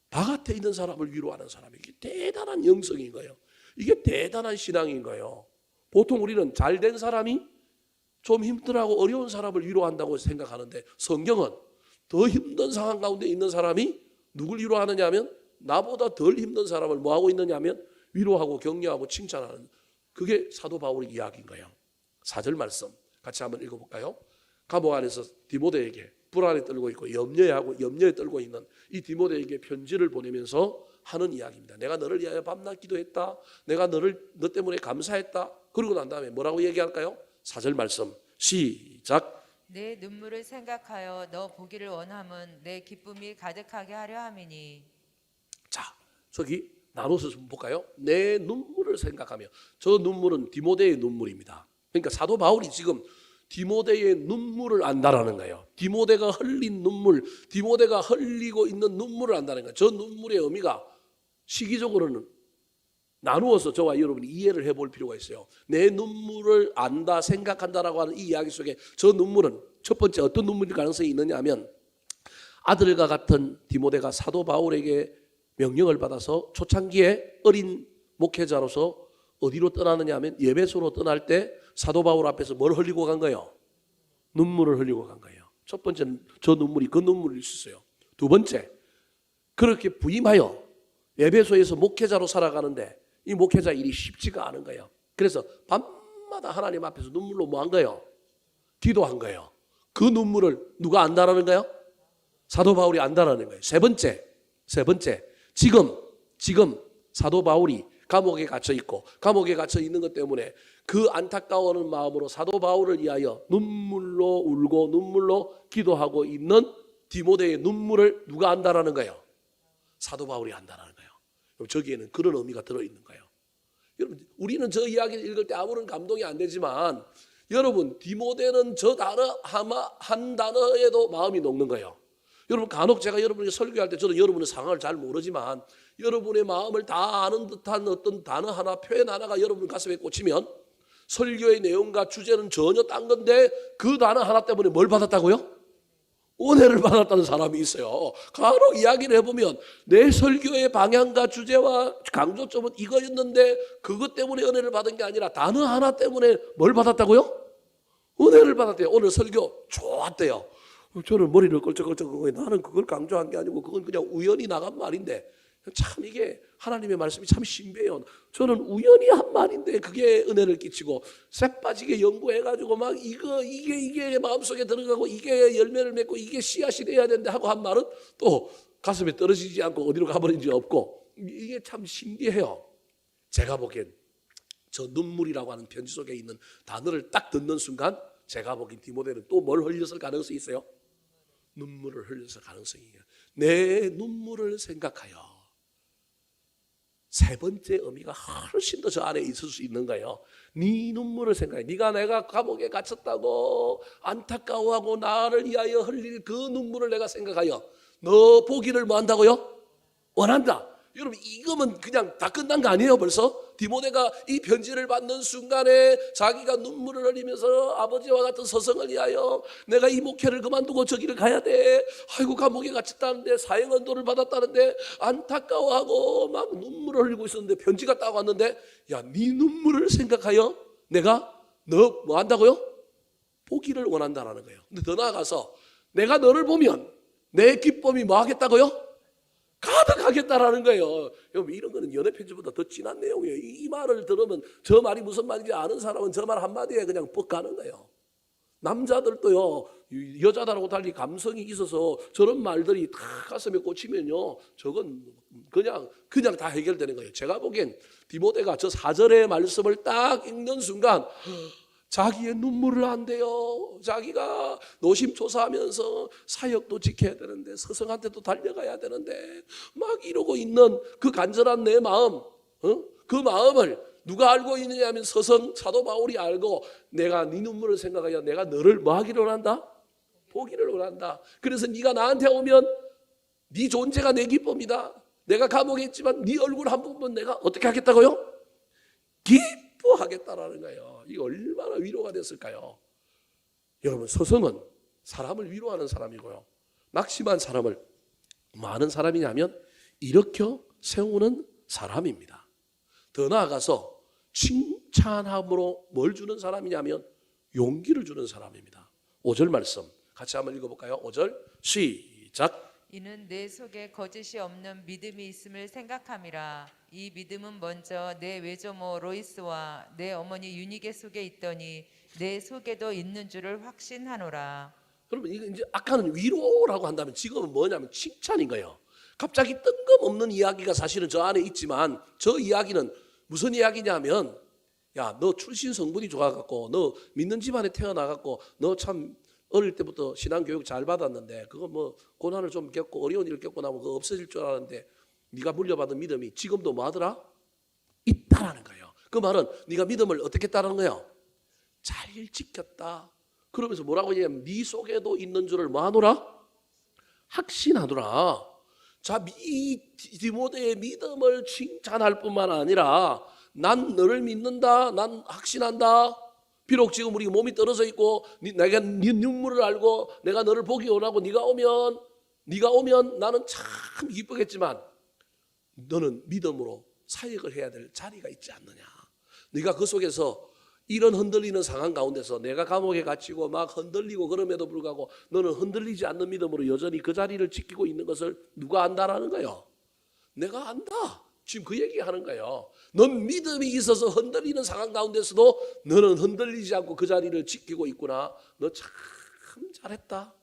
바깥에 있는 사람을 위로하는 사람이 이게 대단한 영성인 거예요. 이게 대단한 신앙인 거예요. 보통 우리는 잘된 사람이 좀 힘들하고 어려운 사람을 위로한다고 생각하는데 성경은 더 힘든 상황 가운데 있는 사람이 누굴 위로하느냐 하면 나보다 덜 힘든 사람을 뭐하고 있느냐 하면 위로하고 격려하고 칭찬하는 그게 사도 바울의 이야기인 거예요. 4절 말씀 같이 한번 읽어볼까요? 감옥 안에서 디모데에게 불안에 떨고 있고 염려에 떨고 있는 이 디모데에게 편지를 보내면서 하는 이야기입니다. 내가 너를 위하여 밤낮 기도했다. 내가 너 때문에 감사했다. 그러고 난 다음에 뭐라고 얘기할까요? 4절 말씀 시작. 내 눈물을 생각하여 너 보기를 원함은 내 기쁨이 가득하게 하려 함이니. 자, 저기 나눠서 좀 볼까요? 내 눈물을 생각하며 저 눈물은 디모데의 눈물입니다. 그러니까 사도 바울이 지금 디모데의 눈물을 안다라는 거예요. 디모데가 흘린 눈물, 디모데가 흘리고 있는 눈물을 안다는 거예요. 저 눈물의 의미가 시기적으로는 나누어서 저와 여러분이 이해를 해볼 필요가 있어요. 내 눈물을 안다, 생각한다라고 하는 이 이야기 속에 저 눈물은 첫 번째 어떤 눈물일 가능성이 있느냐 하면 아들과 같은 디모데가 사도 바울에게 명령을 받아서 초창기에 어린 목회자로서 어디로 떠나느냐 하면 예배소로 떠날 때 사도 바울 앞에서 뭘 흘리고 간 거예요? 눈물을 흘리고 간 거예요. 첫 번째는 저 눈물이 그 눈물일 수 있어요. 두 번째, 그렇게 부임하여 예배소에서 목회자로 살아가는데 이 목회자 일이 쉽지가 않은 거예요. 그래서 밤마다 하나님 앞에서 눈물로 뭐 한 거예요? 기도한 거예요. 그 눈물을 누가 안다라는 거예요? 사도 바울이 안다라는 거예요. 세 번째, 지금 사도 바울이 감옥에 갇혀 있고 감옥에 갇혀 있는 것 때문에 그 안타까워하는 마음으로 사도 바울을 위하여 눈물로 울고 눈물로 기도하고 있는 디모데의 눈물을 누가 안다라는 거예요? 사도 바울이 안다라는 거예요. 그럼 저기에는 그런 의미가 들어있는 거예요. 여러분, 우리는 저 이야기를 읽을 때 아무런 감동이 안 되지만 여러분, 디모데는 저 단어 한 단어에도 마음이 녹는 거예요. 여러분, 간혹 제가 여러분에게 설교할 때 저도 여러분의 상황을 잘 모르지만 여러분의 마음을 다 아는 듯한 어떤 단어 하나, 표현 하나가 여러분 가슴에 꽂히면 설교의 내용과 주제는 전혀 딴 건데 그 단어 하나 때문에 뭘 받았다고요? 은혜를 받았다는 사람이 있어요. 간혹 이야기를 해보면 내 설교의 방향과 주제와 강조점은 이거였는데 그것 때문에 은혜를 받은 게 아니라 단어 하나 때문에 뭘 받았다고요? 은혜를 받았대요. 오늘 설교 좋았대요. 저는 머리를 걸쩍걸쩍 나는 그걸 강조한 게 아니고 그건 그냥 우연히 나간 말인데 참 이게 하나님의 말씀이 참 신비해요. 저는 우연히 한 말인데 그게 은혜를 끼치고 쇠빠지게 연구해가지고 막 이게 마음속에 들어가고 이게 열매를 맺고 이게 씨앗이 돼야 되는데 하고 한 말은 또 가슴에 떨어지지 않고 어디로 가버린지 없고, 이게 참 신기해요. 제가 보기엔 저 눈물이라고 하는 편지 속에 있는 단어를 딱 듣는 순간 제가 보기엔 디모데는 또 뭘 흘렸을 가능성이 있어요? 눈물을 흘렸을 가능성이 있어요. 내 눈물을 생각하여. 세 번째 의미가 훨씬 더 저 안에 있을 수 있는 거예요. 네 눈물을 생각해. 네가 내가 감옥에 갇혔다고 안타까워하고 나를 위하여 흘릴 그 눈물을 내가 생각하여 너 보기를 뭐 한다고요? 원한다. 여러분, 이거면 그냥 다 끝난 거 아니에요 벌써? 디모데가 이 편지를 받는 순간에 자기가 눈물을 흘리면서 아버지와 같은 서성을 위하여 내가 이 목회를 그만두고 저기를 가야 돼. 아이고, 감옥에 갇혔다는데 사형언도를 받았다는데 안타까워하고 막 눈물을 흘리고 있었는데 편지가 딱 왔는데, 야, 네 눈물을 생각하여 내가 너 뭐 한다고요? 보기를 원한다라는 거예요. 근데 더 나아가서 내가 너를 보면 내 기쁨이 뭐 하겠다고요? 가득하겠다라는 거예요. 여러분, 이런 거는 연애 편지보다 더 진한 내용이에요. 이 말을 들으면 저 말이 무슨 말인지 아는 사람은 저 말 한마디에 그냥 뻑 가는 거예요. 남자들도요, 여자들하고 달리 감성이 있어서 저런 말들이 다 가슴에 꽂히면요, 저건 그냥 다 해결되는 거예요. 제가 보기엔 디모데가 저 4절의 말씀을 딱 읽는 순간 자기의 눈물을 한대요. 자기가 노심초사하면서 사역도 지켜야 되는데 서성한테도 달려가야 되는데 막 이러고 있는 그 간절한 내 마음, 그 마음을 누가 알고 있느냐 하면 서성 사도 바울이 알고, 내가 네 눈물을 생각하여 내가 너를 뭐 하기를 원한다? 보기를 원한다. 그래서 네가 나한테 오면 네 존재가 내 기쁨이다. 내가 감옥에 있지만 네 얼굴 한 번 보면 내가 어떻게 하겠다고요? 기뻐하겠다라는 거예요. 이거 얼마나 위로가 됐을까요? 여러분, 서성은 사람을 위로하는 사람이고요, 낙심한 사람을 많은 사람이냐면 일으켜 세우는 사람입니다. 더 나아가서 칭찬함으로 뭘 주는 사람이냐면 용기를 주는 사람입니다. 5절 말씀 같이 한번 읽어볼까요? 5절 시작. 이는 내 속에 거짓이 없는 믿음이 있음을 생각함이라. 이 믿음은 먼저 내 외조모 로이스와 내 어머니 유니게 속에 있더니 내 속에도 있는 줄을 확신하노라. 여러분, 이거 이제 아까는 위로라고 한다면 지금은 뭐냐면 칭찬인 거예요. 갑자기 뜬금없는 이야기가 사실은 저 안에 있지만 저 이야기는 무슨 이야기냐면, 야, 너 출신 성분이 좋아갖고 너 믿는 집안에 태어나갖고 너 참 어릴 때부터 신앙교육 잘 받았는데 그거 뭐 고난을 좀 겪고 어려운 일을 겪고 나면 그거 없어질 줄 알았는데 네가 물려받은 믿음이 지금도 뭐 하더라? 있다라는 거예요. 그 말은 네가 믿음을 어떻게 했다는 거예요? 잘 지켰다. 그러면서 뭐라고 얘기하면 네 속에도 있는 줄을 뭐 하노라? 확신하노라. 자, 이 디모데의 믿음을 칭찬할 뿐만 아니라 난 너를 믿는다. 난 확신한다. 비록 지금 우리 몸이 떨어져 있고 내가 네 눈물을 알고 내가 너를 보기 원하고 네가 오면 나는 참 기쁘겠지만 너는 믿음으로 사역을 해야 될 자리가 있지 않느냐. 네가 그 속에서 이런 흔들리는 상황 가운데서 내가 감옥에 갇히고 막 흔들리고 그럼에도 불구하고 너는 흔들리지 않는 믿음으로 여전히 그 자리를 지키고 있는 것을 누가 안다라는 거예요? 내가 안다. 지금 그 얘기하는 거예요. 넌 믿음이 있어서 흔들리는 상황 가운데서도 너는 흔들리지 않고 그 자리를 지키고 있구나. 너 참 잘했다.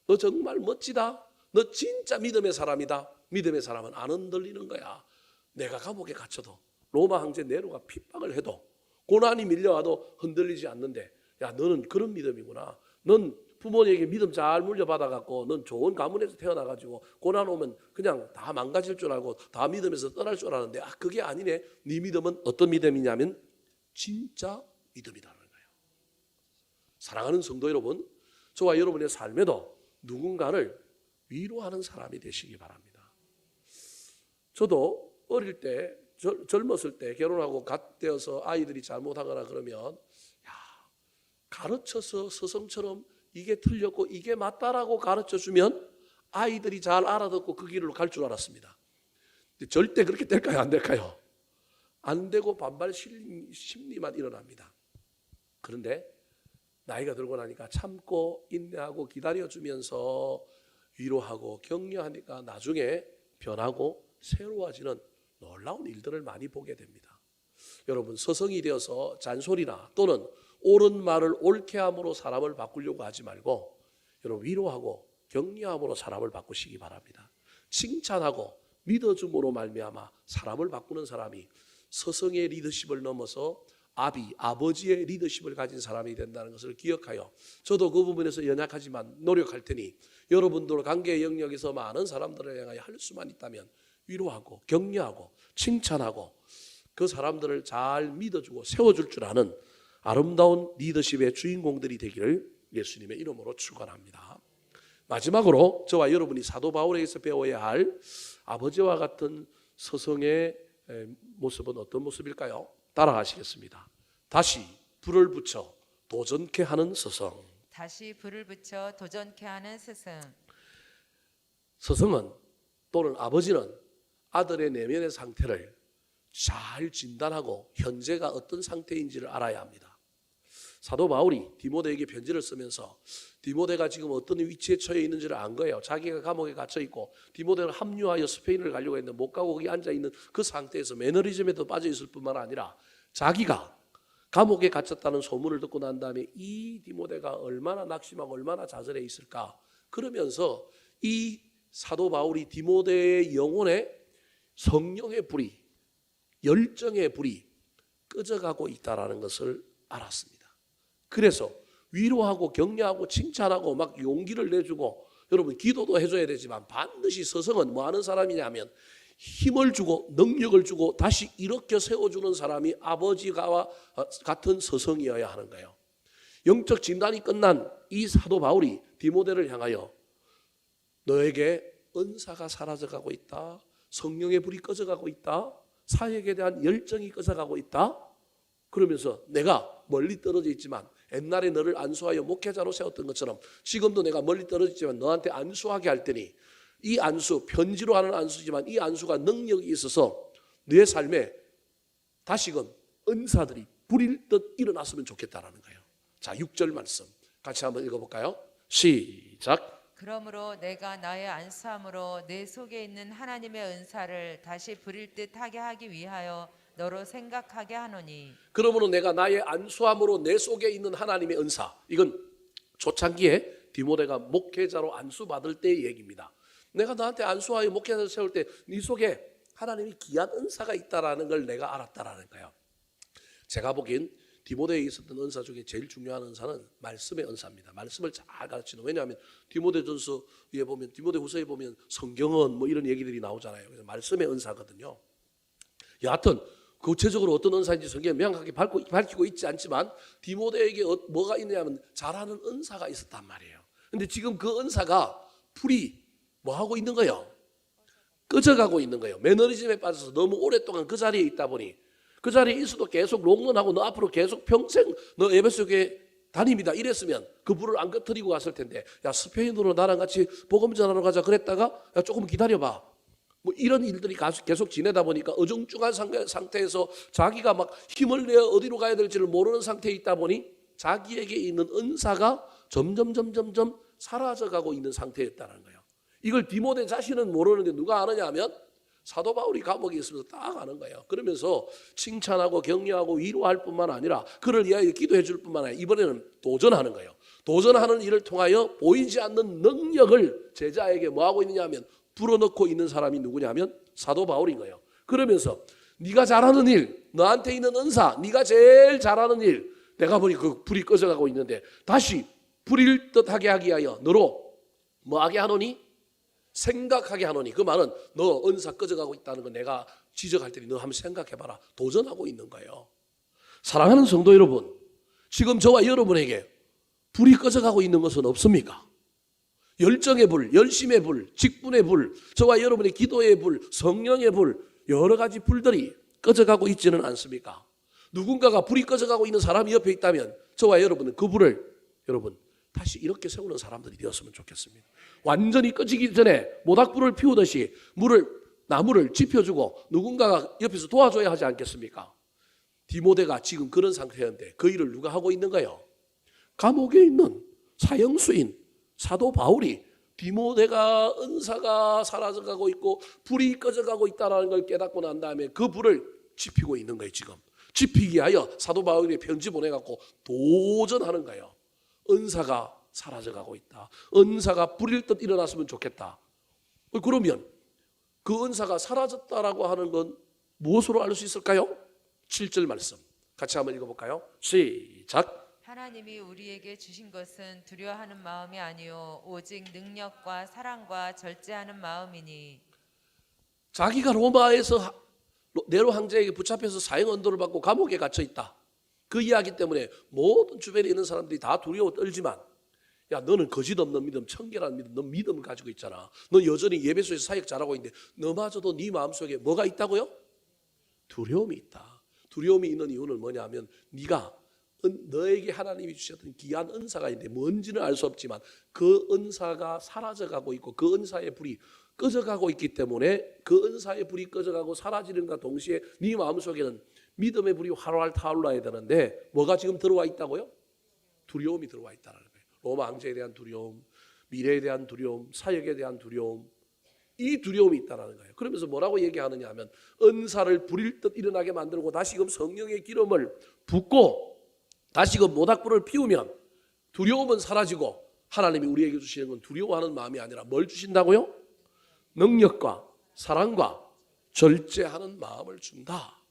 너 정말 멋지다. 너 진짜 믿음의 사람이다. 믿음의 사람은 안 흔들리는 거야. 내가 감옥에 갇혀도 로마 황제 네로가 핍박을 해도 고난이 밀려와도 흔들리지 않는데, 야, 너는 그런 믿음이구나. 넌 부모에게 믿음 잘 물려받아갖고 넌 좋은 가문에서 태어나가지고 고난 오면 그냥 다 망가질 줄 알고 다 믿음에서 떠날 줄 알았는데, 그게 아니네. 네 믿음은 어떤 믿음이냐면 진짜 믿음이라는 거예요. 사랑하는 성도 여러분, 저와 여러분의 삶에도 누군가를 위로하는 사람이 되시기 바랍니다. 저도 어릴 때 젊었을 때 결혼하고 갓 되어서 아이들이 잘못하거나 그러면 가르쳐서 서성처럼 이게 틀렸고 이게 맞다라고 가르쳐주면 아이들이 잘 알아듣고 그 길로 갈 줄 알았습니다. 근데 절대 그렇게 될까요? 안 될까요? 안 되고 반발 심리만 일어납니다. 그런데 나이가 들고 나니까 참고 인내하고 기다려주면서 위로하고 격려하니까 나중에 변하고 새로워지는 놀라운 일들을 많이 보게 됩니다. 여러분, 서성이 되어서 잔소리나 또는 옳은 말을 옳게 함으로 사람을 바꾸려고 하지 말고 여러분, 위로하고 격려함으로 사람을 바꾸시기 바랍니다. 칭찬하고 믿어줌으로 말미암아 사람을 바꾸는 사람이 서성의 리더십을 넘어서 아버지의 리더십을 가진 사람이 된다는 것을 기억하여 저도 그 부분에서 연약하지만 노력할 테니 여러분들 관계의 영역에서 많은 사람들을 향하여 할 수만 있다면 위로하고 격려하고 칭찬하고 그 사람들을 잘 믿어주고 세워줄 줄 아는 아름다운 리더십의 주인공들이 되기를 예수님의 이름으로 축원합니다. 마지막으로 저와 여러분이 사도 바울에게서 배워야 할 아버지와 같은 서성의 모습은 어떤 모습일까요? 따라하시겠습니다. 다시 불을 붙여 도전케 하는 서성. 다시 불을 붙여 도전케 하는 스승. 서성은 또는 아버지는 아들의 내면의 상태를 잘 진단하고 현재가 어떤 상태인지를 알아야 합니다. 사도 바울이 디모데에게 편지를 쓰면서 디모데가 지금 어떤 위치에 처해 있는지를 안 거예요. 자기가 감옥에 갇혀 있고 디모데는 합류하여 스페인을 가려고 했는데 못 가고 거기 앉아 있는 그 상태에서 매너리즘에도 빠져 있을 뿐만 아니라 자기가 감옥에 갇혔다는 소문을 듣고 난 다음에 이 디모데가 얼마나 낙심하고 얼마나 좌절해 있을까. 그러면서 이 사도 바울이 디모데의 영혼에 성령의 불이, 열정의 불이 꺼져가고 있다는 것을 알았습니다. 그래서 위로하고 격려하고 칭찬하고 막 용기를 내주고, 여러분 기도도 해줘야 되지만 반드시 서성은 뭐 하는 사람이냐면 힘을 주고 능력을 주고 다시 일으켜 세워주는 사람이 아버지와 같은 서성이어야 하는 거예요. 영적 진단이 끝난 이 사도 바울이 디모데를 향하여 너에게 은사가 사라져가고 있다, 성령의 불이 꺼져가고 있다, 사역에 대한 열정이 꺼져가고 있다. 그러면서 내가 멀리 떨어져 있지만 옛날에 너를 안수하여 목회자로 세웠던 것처럼 지금도 내가 멀리 떨어져 있지만 너한테 안수하게 할 테니 이 안수, 편지로 하는 안수지만 이 안수가 능력이 있어서 네 삶에 다시금 은사들이 불일 듯 일어났으면 좋겠다라는 거예요. 자, 6절 말씀 같이 한번 읽어볼까요? 시작. 그러므로 내가 나의 안수함으로 내 속에 있는 하나님의 은사를 다시 부릴 듯 하게 하기 위하여 너로 생각하게 하노니. 그러므로 내가 나의 안수함으로 내 속에 있는 하나님의 은사, 이건 초창기에 디모데가 목회자로 안수받을 때의 얘기입니다. 내가 너한테 안수하여 목회자를 세울 때 네 속에 하나님이 귀한 은사가 있다라는 걸 내가 알았다라는 거예요. 제가 보기엔 디모데에 있었던 은사 중에 제일 중요한 은사는 말씀의 은사입니다. 말씀을 잘 가르치는. 왜냐하면 디모데전서에 보면, 디모데후서에 보면 성경은 뭐 이런 얘기들이 나오잖아요. 그래서 말씀의 은사거든요. 여하튼 구체적으로 어떤 은사인지 성경에 명확하게 밝히고 있지 않지만 디모데에게 뭐가 있냐면 잘하는 은사가 있었단 말이에요. 근데 지금 그 은사가 불이 뭐 하고 있는 거예요? 꺼져가고 있는 거예요. 매너리즘에 빠져서 너무 오랫동안 그 자리에 있다 보니 그 자리에 있어도 계속 롱런하고 너 앞으로 계속 평생 너 에베소 교회 다닙니다 이랬으면 그 불을 안 꺼뜨리고 갔을 텐데, 야 스페인으로 나랑 같이 복음 전하러 가자 그랬다가 야 조금 기다려봐 뭐 이런 일들이 계속 지내다 보니까 어중중한 상태에서 자기가 막 힘을 내어 어디로 가야 될지를 모르는 상태에 있다 보니 자기에게 있는 은사가 점점 사라져가고 있는 상태였다는 거예요. 이걸 디모데 자신은 모르는데 누가 아느냐 하면 사도 바울이 감옥에 있으면서 딱 아는 거예요. 그러면서 칭찬하고 격려하고 위로할 뿐만 아니라 그를 위하여 기도해 줄 뿐만 아니라 이번에는 도전하는 거예요. 도전하는 일을 통하여 보이지 않는 능력을 제자에게 뭐하고 있느냐 하면 불어넣고 있는 사람이 누구냐 하면 사도 바울인 거예요. 그러면서 네가 잘하는 일, 너한테 있는 은사, 네가 제일 잘하는 일, 내가 보니 그 불이 꺼져가고 있는데 다시 불일 듯하게 하기 위하여 너로 뭐하게 하노니? 생각하게 하노니. 그 말은 너 은사 꺼져가고 있다는 거 내가 지적할 테니 너 한번 생각해봐라. 도전하고 있는 거예요. 사랑하는 성도 여러분, 지금 저와 여러분에게 불이 꺼져가고 있는 것은 없습니까? 열정의 불, 열심의 불, 직분의 불, 저와 여러분의 기도의 불, 성령의 불, 여러 가지 불들이 꺼져가고 있지는 않습니까? 누군가가 불이 꺼져가고 있는 사람이 옆에 있다면 저와 여러분은 그 불을 여러분 다시 이렇게 세우는 사람들이 되었으면 좋겠습니다. 완전히 꺼지기 전에 모닥불을 피우듯이 나무를 지펴주고 누군가가 옆에서 도와줘야 하지 않겠습니까? 디모데가 지금 그런 상태였는데 그 일을 누가 하고 있는가요? 감옥에 있는 사형수인 사도 바울이 디모데가 은사가 사라져가고 있고 불이 꺼져가고 있다는 걸 깨닫고 난 다음에 그 불을 지피고 있는 거예요. 지금 지피기 위하여 사도 바울이 편지 보내갖고 도전하는 거예요. 은사가 사라져가고 있다. 은사가 불일 듯 일어났으면 좋겠다. 그러면 그 은사가 사라졌다라고 하는 건 무엇으로 알 수 있을까요? 7절 말씀 같이 한번 읽어볼까요? 시작. 하나님이 우리에게 주신 것은 두려워하는 마음이 아니요 오직 능력과 사랑과 절제하는 마음이니. 자기가 로마에서 네로 황제에게 붙잡혀서 사형 언도를 받고 감옥에 갇혀 있다. 그 이야기 때문에 모든 주변에 있는 사람들이 다 두려워 떨지만, 야, 너는 거짓 없는 믿음, 청결한 믿음, 넌 믿음을 가지고 있잖아. 너 여전히 예배소에서 사역 잘하고 있는데 너마저도 네 마음속에 뭐가 있다고요? 두려움이 있다. 두려움이 있는 이유는 뭐냐면 네가 너에게 하나님이 주셨던 귀한 은사가 있는데 뭔지는 알 수 없지만 그 은사가 사라져가고 있고 그 은사의 불이 꺼져가고 있기 때문에 그 은사의 불이 꺼져가고 사라지는과 동시에 네 마음속에는 믿음의 불이 활활 타올라야 되는데 뭐가 지금 들어와 있다고요? 두려움이 들어와 있다는 거예요. 로마 황제에 대한 두려움, 미래에 대한 두려움, 사역에 대한 두려움, 이 두려움이 있다는 거예요. 그러면서 뭐라고 얘기하느냐 하면 은사를 부릴 듯 일어나게 만들고 다시금 성령의 기름을 붓고 다시금 모닥불을 피우면 두려움은 사라지고 하나님이 우리에게 주시는 건 두려워하는 마음이 아니라 뭘 주신다고요? 능력과 사랑과 절제하는 마음을 준다.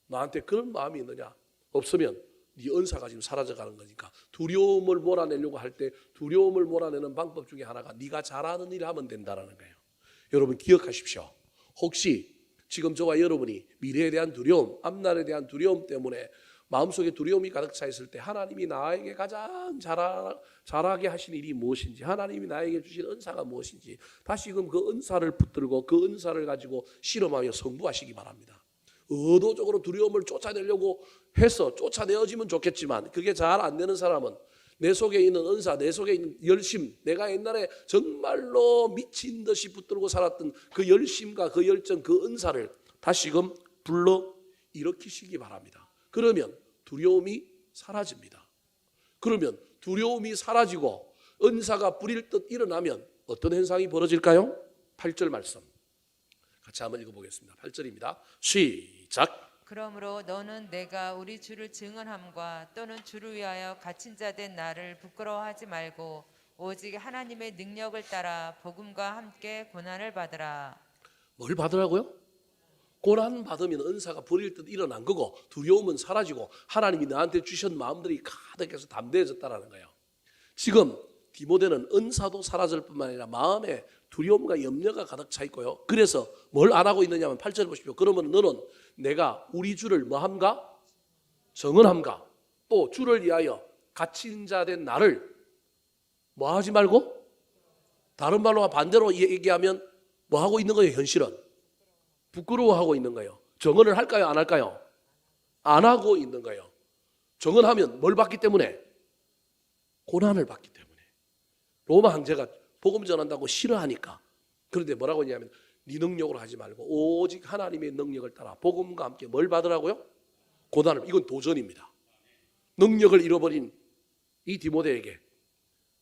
나한테 그런 마음이 있느냐? 없으면 네 은사가 지금 사라져가는 거니까 두려움을 몰아내려고 할 때 두려움을 몰아내는 방법 중에 하나가 네가 잘하는 일을 하면 된다는 거예요. 여러분 기억하십시오. 혹시 지금 저와 여러분이 미래에 대한 두려움, 앞날에 대한 두려움 때문에 마음속에 두려움이 가득 차 있을 때 하나님이 나에게 가장 잘하게 하신 일이 무엇인지, 하나님이 나에게 주신 은사가 무엇인지 다시금 그 은사를 붙들고 그 은사를 가지고 실험하며 성부하시기 바랍니다. 의도적으로 두려움을 쫓아내려고 해서 쫓아내어지면 좋겠지만 그게 잘 안 되는 사람은 내 속에 있는 은사, 내 속에 있는 열심, 내가 옛날에 정말로 미친 듯이 붙들고 살았던 그 열심과 그 열정, 그 은사를 다시금 불러 일으키시기 바랍니다. 그러면 두려움이 사라집니다. 그러면 두려움이 사라지고 은사가 부릴 듯 일어나면 어떤 현상이 벌어질까요? 8절 말씀 같이 한번 읽어보겠습니다. 8절입니다. 시작. 그러므로 너는 내가 우리 주를 증언함과 또는 주를 위하여 갇힌 자 된 나를 부끄러워하지 말고 오직 하나님의 능력을 따라 복음과 함께 고난을 받으라. 뭘 받으라고요? 고난 받으면 은사가 부릴 듯 일어난 거고 두려움은 사라지고 하나님이 나한테 주신 마음들이 가득해서 담대해졌다는 거예요. 지금 디모데는 은사도 사라질 뿐만 아니라 마음에 두려움과 염려가 가득 차 있고요. 그래서 뭘 안 하고 있느냐 하면 8절 보십시오. 그러면 너는 내가 우리 주를 뭐함가? 정언함가? 또 주를 위하여 갇힌 자 된 나를 뭐 하지 말고? 다른 말로 반대로 얘기하면 뭐 하고 있는 거예요? 현실은 부끄러워하고 있는 거예요. 정언을 할까요? 안 할까요? 안 하고 있는 거예요. 정언하면 뭘 받기 때문에? 고난을 받기 때문에. 로마 황제가 복음 전한다고 싫어하니까. 그런데 뭐라고 했냐면 네 능력으로 하지 말고 오직 하나님의 능력을 따라 복음과 함께 뭘 받으라고요? 고난을. 이건 도전입니다. 능력을 잃어버린 이 디모데에게,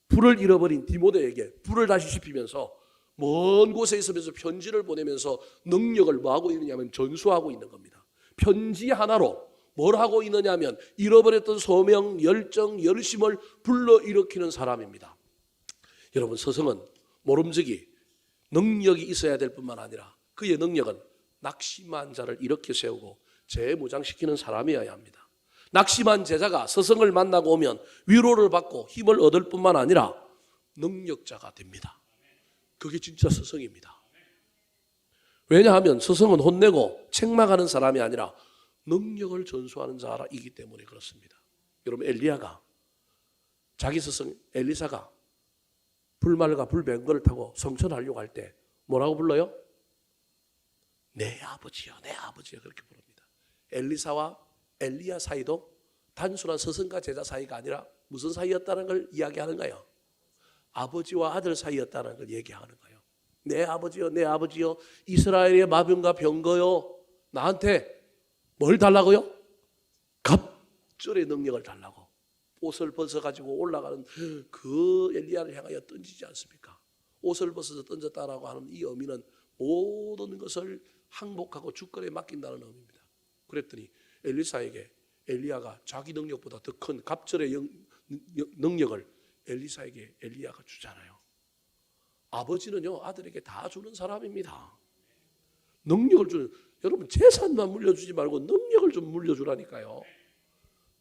불을 잃어버린 디모데에게 불을 다시 지피면서 먼 곳에 있으면서 편지를 보내면서 능력을 뭐하고 있느냐면 전수하고 있는 겁니다. 편지 하나로 뭘 하고 있느냐면 잃어버렸던 소명, 열정, 열심을 불러일으키는 사람입니다. 여러분 서성은 모름지기 능력이 있어야 될 뿐만 아니라 그의 능력은 낙심한 자를 일으켜 세우고 재무장시키는 사람이어야 합니다. 낙심한 제자가 서성을 만나고 오면 위로를 받고 힘을 얻을 뿐만 아니라 능력자가 됩니다. 그게 진짜 서성입니다. 왜냐하면 서성은 혼내고 책망하는 사람이 아니라 능력을 전수하는 자이기 때문에 그렇습니다. 여러분 엘리야가 자기 스승 엘리사가 불말과 불병거를 타고 성천하려고 할 때 뭐라고 불러요? 내 아버지요, 내 아버지요 그렇게 부릅니다. 엘리사와 엘리야 사이도 단순한 스승과 제자 사이가 아니라 무슨 사이였다는 걸 이야기하는 거예요. 아버지와 아들 사이였다는 걸 얘기하는 거예요. 내 아버지요, 내 아버지요, 이스라엘의 마병과 병거요, 나한테 뭘 달라고요? 갑절의 능력을 달라고. 옷을 벗어가지고 올라가는 그 엘리야를 향하여 던지지 않습니까? 옷을 벗어서 던졌다라고 하는 이 의미는 모든 것을 항복하고 주권에 맡긴다는 의미입니다. 그랬더니 엘리사에게 엘리야가 자기 능력보다 더 큰 갑절의 능력을 엘리사에게 엘리야가 주잖아요. 아버지는요 아들에게 다 주는 사람입니다. 능력을 주는, 여러분 재산만 물려주지 말고 능력을 좀 물려주라니까요.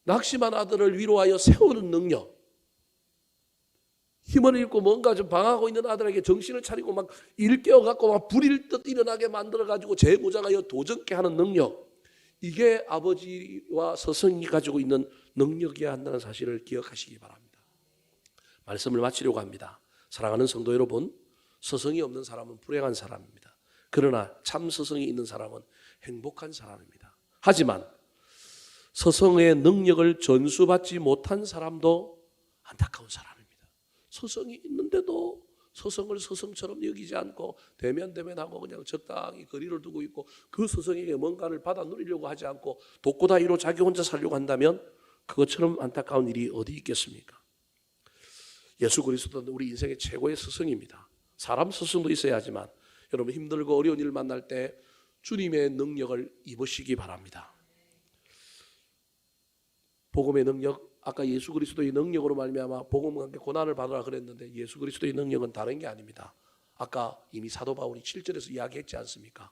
낙심한 아들을 위로하여 세우는 능력, 힘을 잃고 뭔가 좀 방황하고 있는 아들에게 정신을 차리고 막 일깨워갖고 막 불일 듯 일어나게 만들어가지고 재무장하여 도전케 하는 능력, 이게 아버지와 스승이 가지고 있는 능력이어야 한다는 사실을 기억하시기 바랍니다. 말씀을 마치려고 합니다. 사랑하는 성도 여러분, 스승이 없는 사람은 불행한 사람입니다. 그러나 참 스승이 있는 사람은 행복한 사람입니다. 하지만 스승의 능력을 전수받지 못한 사람도 안타까운 사람입니다. 스승이 있는데도 스승을 스승처럼 여기지 않고 대면대면하고 그냥 적당히 거리를 두고 있고 그 스승에게 뭔가를 받아 누리려고 하지 않고 독고다이로 자기 혼자 살려고 한다면 그것처럼 안타까운 일이 어디 있겠습니까? 예수 그리스도는 우리 인생의 최고의 스승입니다. 사람 스승도 있어야 하지만 여러분 힘들고 어려운 일을 만날 때 주님의 능력을 입으시기 바랍니다. 복음의 능력, 아까 예수 그리스도의 능력으로 말미암아 복음과 함께 고난을 받으라 그랬는데 예수 그리스도의 능력은 다른 게 아닙니다. 아까 이미 사도 바울이 7절에서 이야기했지 않습니까?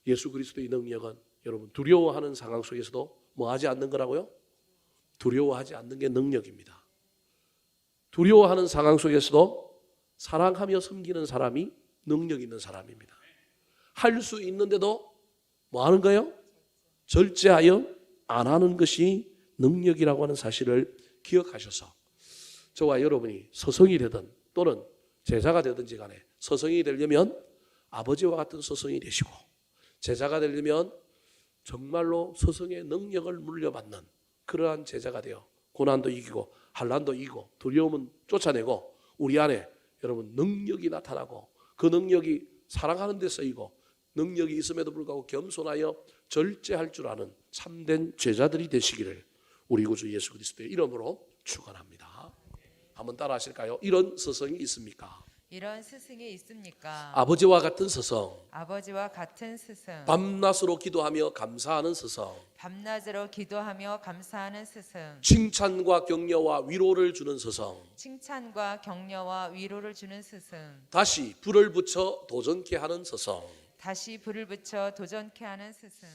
예수 그리스도의 능력은 여러분 두려워하는 상황 속에서도 뭐 하지 않는 거라고요? 두려워하지 않는 게 능력입니다. 두려워하는 상황 속에서도 사랑하며 섬기는 사람이 능력 있는 사람입니다. 할 수 있는데도 뭐 하는 거예요? 절제하여 안 하는 것이 능력이라고 하는 사실을 기억하셔서 저와 여러분이 스승이 되든 또는 제자가 되든지 간에 스승이 되려면 아버지와 같은 스승이 되시고 제자가 되려면 정말로 스승의 능력을 물려받는 그러한 제자가 되어 고난도 이기고 환난도 이기고 두려움은 쫓아내고 우리 안에 여러분 능력이 나타나고 그 능력이 사랑하는 데 쓰이고 능력이 있음에도 불구하고 겸손하여 절제할 줄 아는 참된 제자들이 되시기를 우리 구주 예수 그리스도의 이름으로 축원합니다. 한번 따라 하실까요? 이런 스승이 있습니까? 이런 스승이 있습니까? 아버지와 같은 스승, 아버지와 같은 스승, 밤낮으로 기도하며 감사하는 스승, 밤낮으로 기도하며 감사하는 스승, 칭찬과 격려와 위로를 주는 스승, 칭찬과 격려와 위로를 주는 스승, 다시 불을 붙여 도전케 하는 스승, 다시 불을 붙여 도전케 하는 스승,